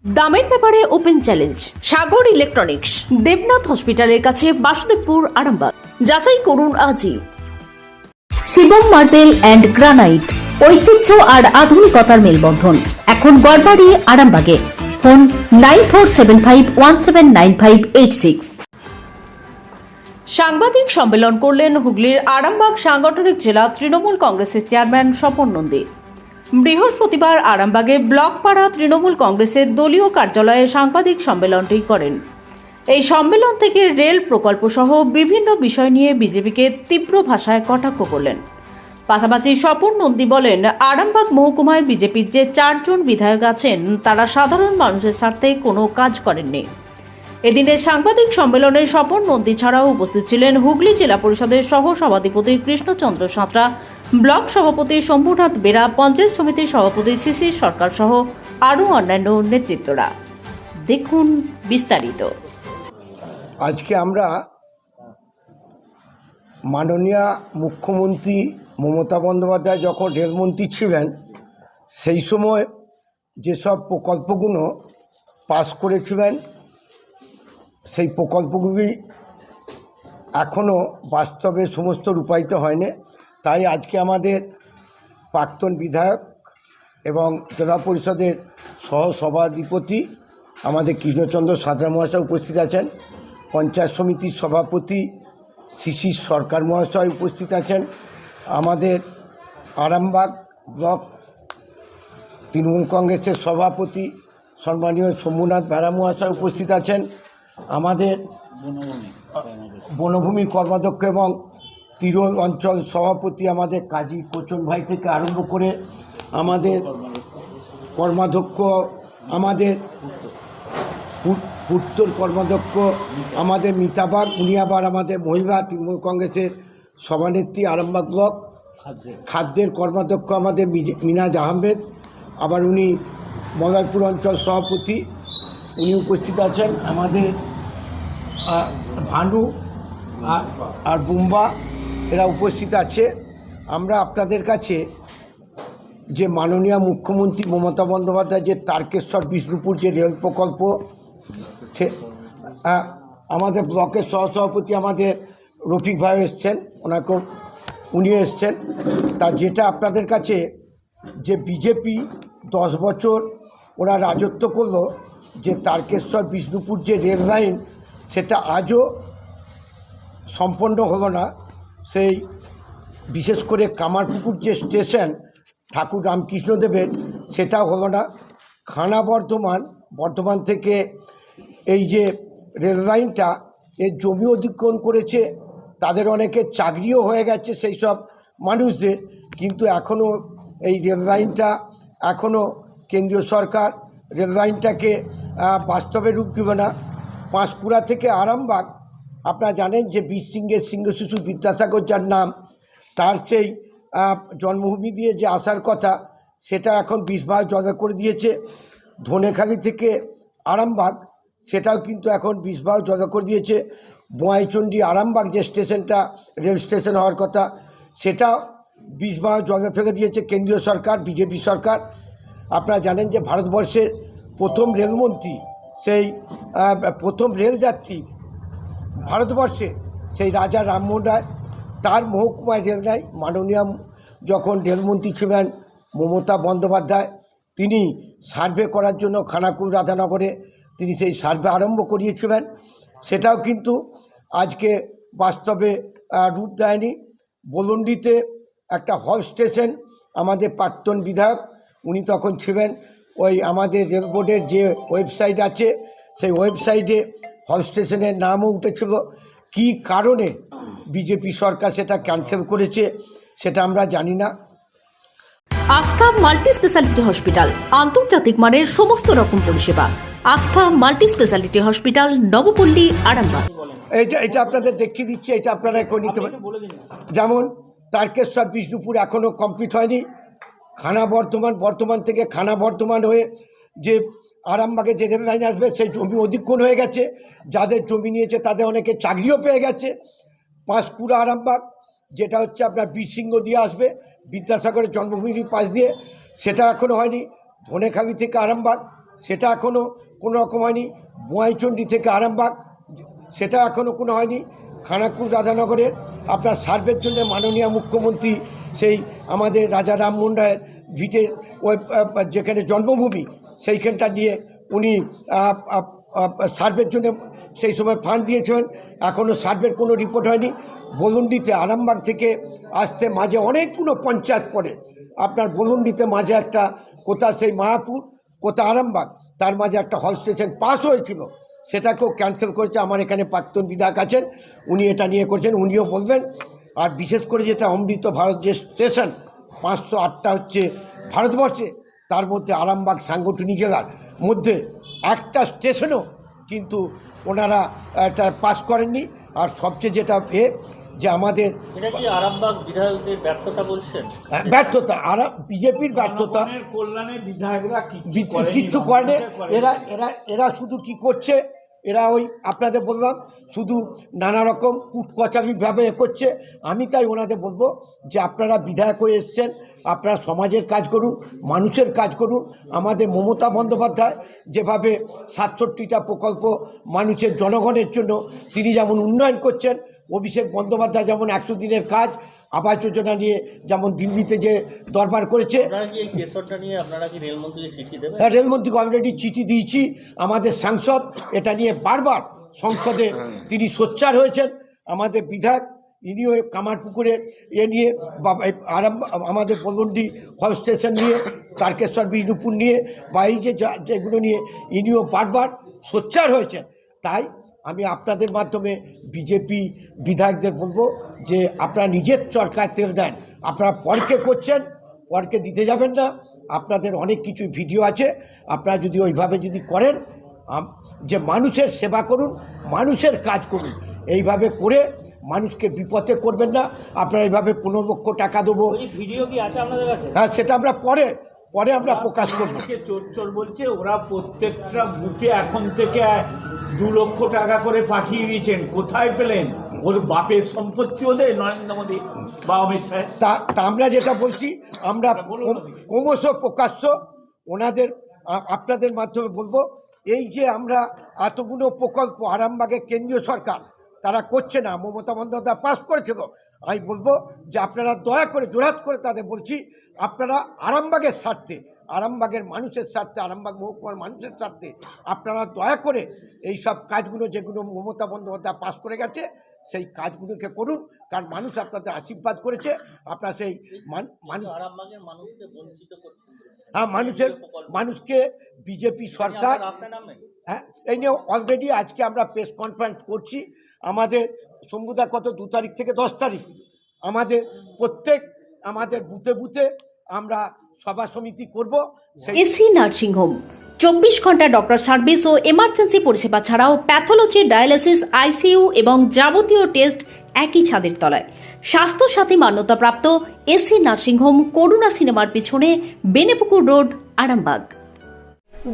দামের ব্যাপারে open challenge সাগর electronics, Debnath হসপিটালের কাছে, বাসুদেবপুর, আরামবাগ। যাচাই করুন আজই। শিবম মার্বেল অ্যান্ড গ্রানাইট, ঐতিহ্য আর আধুনিকতার মেলবন্ধন, এখন গড়বাড়ি, আরামবাগে। ফোন 9475179586। সাংবাদিক সম্মেলন করলেন হুগলির আরামবাগ সাংগঠনিক জেলা তৃণমূল কংগ্রেসের চেয়ারম্যান স্বপন নন্দী। বৃহস্পতিবার আরামবাগে ব্লকপাড়া তৃণমূল কংগ্রেসের দলীয় কার্যালয়ে সাংবাদিক সম্মেলনটি করেন। এই সম্মেলন থেকে রেল প্রকল্প সহ বিভিন্ন বিষয় নিয়ে বিজেপিকে তীব্র ভাষায় কটাক্ষ করলেন। পাশাপাশি স্বপন নন্দী বলেন, আরামবাগ মহকুমায় বিজেপির যে 4 জন বিধায়ক আছেন তারা সাধারণ মানুষের স্বার্থে কোনো কাজ করেননি। এদিনের সাংবাদিক সম্মেলনে স্বপন নন্দী ছাড়াও উপস্থিত ছিলেন হুগলি জেলা পরিষদের সহ সভাধিপতি কৃষ্ণচন্দ্র সাঁতরা, ব্লক সভাপতি শম্ভুনাথ বেরা, পঞ্চায়েত সমিতির সভাপতি শিশির সরকার সহ আরও অন্যান্য নেতৃত্বরা। দেখুন বিস্তারিত। আজকে আমরা মাননীয় মুখ্যমন্ত্রী মমতা বন্দ্যোপাধ্যায় যখন রেলমন্ত্রী ছিলেন সেই সময় যেসব প্রকল্পগুলো পাস করেছিলেন সেই প্রকল্পগুলি এখনও বাস্তবে সমস্ত রূপায়িত হয়নি। তাই আজকে আমাদের প্রাক্তন বিধায়ক এবং জেলা পরিষদের সহসভাধিপতি আমাদের কৃষ্ণচন্দ্র সাঁতরা মহাশয় উপস্থিত আছেন, পঞ্চায়েত সমিতির সভাপতি শিশির সরকার মহাশয় উপস্থিত আছেন, আমাদের আরামবাগ ব্লক তৃণমূল কংগ্রেসের সভাপতি সম্মানীয় শম্ভুনাথ বেরা মহাশয় উপস্থিত আছেন, আমাদের বনভূমি কর্মাধ্যক্ষ এবং তিরোল অঞ্চল সভাপতি আমাদের কাজী কোচন ভাই থেকে আরম্ভ করে আমাদের কর্মাধ্যক্ষ, আমাদের উত্তর কর্মাধ্যক্ষ আমাদের মিতাবাগ, উনি আবার আমাদের মহিলা তৃণমূল কংগ্রেসের সভানেত্রী আরামবাগ ব্লক খাদ্যের কর্মাধ্যক্ষ আমাদের মিনাজ আহমেদ, আবার উনি মলয়পুর অঞ্চল সভাপতি উনি উপস্থিত আছেন, আমাদের ভানু আর বুম্বা এরা উপস্থিত আছে। আমরা আপনাদের কাছে যে মাননীয় মুখ্যমন্ত্রী মমতা বন্দ্যোপাধ্যায় যে তারকেশ্বর বিষ্ণুপুর যে রেল প্রকল্প, সে আমাদের ব্লকের সহসভাপতি আমাদের রফিক ভাই এসছেন, ওনাকেও উনিও এসছেন, তা যেটা আপনাদের কাছে যে বিজেপি 10 বছর ওরা রাজত্ব করলো, যে তারকেশ্বর বিষ্ণুপুর যে রেল লাইন সেটা আজও সম্পন্ন হলো না। সেই বিশেষ করে কামারপুকুর যে স্টেশন ঠাকুর রামকৃষ্ণদেবের সেটাও হলো না। খানা বর্ধমান থেকে এই যে রেল লাইনটা এর জমি অধিগ্রহণ করেছে, তাদের অনেকে চাকরিও হয়ে গেছে সেই সব মানুষদের, কিন্তু এখনও এই রেল লাইনটা এখনও কেন্দ্রীয় সরকার রেল লাইনটাকে বাস্তবে রূপ দিল না। পাঁশকুড়া থেকে আরামবাগ আপনারা জানেন যে বীর সিংহের সিংহ শিশু বিদ্যাসাগর যার নাম, তার সেই জন্মভূমি দিয়ে যে আসার কথা সেটা এখন বিষভাগ জলে করে দিয়েছে। ধনেখালি থেকে আরামবাগ সেটাও কিন্তু এখন বিষভাগ জলে করে দিয়েছে। বোয়াইচন্ডী আরামবাগ যে স্টেশনটা রেল স্টেশন হওয়ার কথা সেটাও বিষভাগ জলে ফেলে দিয়েছে কেন্দ্রীয় সরকার, বিজেপি সরকার। আপনারা জানেন যে ভারতবর্ষের প্রথম রেলমন্ত্রী, সেই প্রথম রেলযাত্রী ভারতবর্ষে সেই রাজা রামমোহন রায়, তার মহকুমায় রেল নাই। মাননীয় যখন রেলমন্ত্রী ছিলেন মমতা বন্দ্যোপাধ্যায়, তিনি সার্ভে করার জন্য খানাকুল রাধানগরে তিনি সেই সার্ভে আরম্ভ করিয়েছিলেন, সেটাও কিন্তু আজকে বাস্তবে রূপ দেয়নি। বলুন্ডিতে একটা হল স্টেশন, আমাদের প্রাক্তন বিধায়ক উনি তখন ছিলেন, ওই আমাদের রেল বোর্ডের যে ওয়েবসাইট আছে সেই ওয়েবসাইটে হল স্টেশনের নামও উঠেছিল। কী কারণে বিজেপি সরকার সেটা ক্যান্সেল করেছে সেটা আমরা জানি না। আস্থা মাল্টি স্পেশালিটি হসপিটাল, আন্তর্জাতিক মানের সমস্ত রকম পরিষেবা। আস্থা multi speciality hospital, Nabapalli, Arambagh. এটা আপনাদের দেখিয়ে দিচ্ছি, এটা আপনারা এখন নিতে পারেন। যেমন তারকেশ্বর বিষ্ণুপুর এখনও কমপ্লিট হয়নি। বর্ধমান থেকে খানা বর্ধমান হয়ে যে আরামবাগে যে রেল লাইন আসবে সেই জমি অধিগ্রহণ হয়ে গেছে, যাদের জমি নিয়েছে তাদের অনেকে চাকরিও পেয়ে গেছে। পাঁশকুড়া আরামবাগ যেটা হচ্ছে আপনার বীরসিংহ দিয়ে আসবে বিদ্যাসাগরের জন্মভূমির পাশ দিয়ে, সেটা এখনও হয়নি। ধনেখালি থেকে আরামবাগ সেটা এখনও কোনো রকম হয়নি। বোয়াইচন্ডী থেকে আরামবাগ সেটা এখনও কোনো হয়নি। খানাকুল রাধানগরের আপনার সার্ভের জন্য মাননীয় মুখ্যমন্ত্রী সেই আমাদের রাজা রামমোহন রায়ের ভিটের ওই যেখানে জন্মভূমি সেইখানটা নিয়ে উনি সার্ভের জন্য সেই সময় ফান্ড দিয়েছিলেন, এখনও সার্ভের কোনো রিপোর্ট হয়নি। বলুন্ডিতে আরামবাগ থেকে আসতে মাঝে অনেকগুলো পঞ্চায়েত পড়ে, আপনার বলুন্ডিতে মাঝে একটা কোথা সেই মায়াপুর কোথা আরামবাগ, তার মাঝে একটা হল স্টেশন পাস হয়েছিল, সেটাকেও ক্যান্সেল করেছে। আমার এখানে প্রাক্তন বিধায়ক আছেন, উনি এটা নিয়ে করছেন, উনিও বলবেন। আর বিশেষ করে যেটা অমৃত ভারত যে স্টেশন 508টা হচ্ছে ভারতবর্ষে, তার মধ্যে আরামবাগ সাংগঠনিক জেলার মধ্যে একটা স্টেশনও কিন্তু ওনারা এটা পাস করেননি। আর সবচেয়ে যেটা যে আমাদের এটা কি আরামবাগ বিধায়কদের ব্যর্থতা বলছেন? ব্যর্থতা, আর বিজেপির ব্যর্থতা, কল্যাণে বিধায়করা কিচ্ছু করেনি। এরা শুধু কি করছে, এরা ওই আপনাদের বললাম শুধু নানা রকম কুটকচারিভাবে করছে। আমি তাই ওনাদের বলবো যে আপনারা বিধায়ক হয়ে এসছেন, আপনারা সমাজের কাজ করুন, মানুষের কাজ করুন। আমাদের মমতা বন্দ্যোপাধ্যায় যেভাবে 67টা প্রকল্প মানুষের জনগণের জন্য তিনি যেমন উন্নয়ন করছেন, অভিষেক বন্দ্যোপাধ্যায় যেমন 100 দিনের কাজ আবাস যোজনা নিয়ে যেমন দিল্লিতে যে দরবার করেছে। রেলমন্ত্রীকে অলরেডি চিঠি দিয়েছি, আমাদের সাংসদ এটা নিয়ে বারবার সংসদে তিনি সোচ্চার হয়েছেন। আমাদের বিধায়ক ইনিও কামারপুকুরে নিয়ে আমাদের বলন্ডি হল স্টেশন নিয়ে, তারকেশ্বর বিষ্ণুপুর নিয়ে বা এই যেগুলো নিয়ে ইনিও বারবার সোচ্চার হয়েছেন। তাই আমি আপনাদের মাধ্যমে বিজেপি বিধায়কদের বলবো যে আপনারা নিজের চরকায় তেল দেন, আপনারা পরকে করছেন, পরকে দিতে যাবেন না। আপনাদের অনেক কিছু ভিডিও আছে, আপনারা যদি ওইভাবে যদি করেন যে মানুষের সেবা করুন, মানুষের কাজ করুন, এইভাবে করে মানুষকে বিপদে করবেন না। আপনারা এইভাবে 15 লক্ষ টাকা দেবো, ভিডিও কি আছে আপনাদের কাছে? হ্যাঁ, সেটা আমরা পরে আমরা প্রকাশ করবো। চোর বলছে ওরা প্রত্যেকটা বুথে এখন থেকে 2 লক্ষ টাকা করে পাঠিয়ে দিয়েছেন। কোথায় পেলেন? ওর বাপের সম্পত্তি ওদের নরেন্দ্র মোদী বা অমিত শাহ। তা আমরা যেটা বলছি, আমরা ক্রমশ প্রকাশ্য ওনাদের আপনাদের মাধ্যমে বলবো, এই যে আমরা এতগুলো প্রকল্প আরামবাগে কেন্দ্রীয় সরকার তারা করছে না, মমতা বন্দ্যোপাধ্যায় পাস করেছিল, আমি বলবো যে আপনারা দয়া করে জোরহাত করে তাদের বলছি, আপনারা আরামবাগের স্বার্থে, আরামবাগের মানুষের স্বার্থে, আরামবাগ মহকুমার মানুষের স্বার্থে আপনারা দয়া করে এই সব কাজগুলো যেগুলো মমতা বন্দ্যোপাধ্যায় পাস করে গেছে সেই কাজগুলোকে করুন। কারণ মানুষ আপনাদের আশীর্বাদ করেছে, আপনার সেই হ্যাঁ মানুষকে বিজেপি সরকার হ্যাঁ এই নিয়ে অলরেডি আজকে আমরা প্রেস কনফারেন্স করছি। আমাদের শম্ভুদা কত 2 তারিখ থেকে 10 তারিখ আমাদের আমাদের বুথে বুথে আমরা সভা সমিতি করব। এসি নার্সিংহোম 24 ঘন্টা ডক্টর সার্ভিস ও এমার্জেন্সি পরিষেবা ছাড়াও প্যাথোলজি, ডায়ালিসিস, আইসিইউ এবং যাবতীয় টেস্ট একই ছাদের তলায়। স্বাস্থ্যসাথী মান্যতাপ্রাপ্ত এসি নার্সিংহোম, করুণা সিনেমার পিছনে, বেনেপুকুর রোড, আরামবাগ।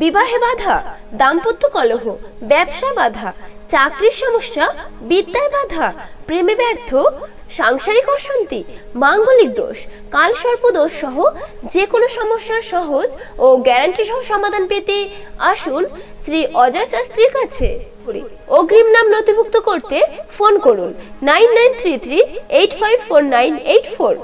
বিবাহে বাধা, দাম্পত্য কলহ, ব্যবসা বাধা, চাকরির সমস্যা, বিদ্যায় বাধা, প্রেমে ব্যর্থ, সাংসারিক অশান্তি, মাঙ্গলিক দোষ, কালসর্প দোষ সহ যে কোনো সমস্যার সহজ ও গ্যারান্টি সহ সমাধান পেতে আসুন শ্রী অজয় শাস্ত্রীর কাছে। অগ্রিম নাম নথিভুক্ত করতে ফোন করুন 9933854984।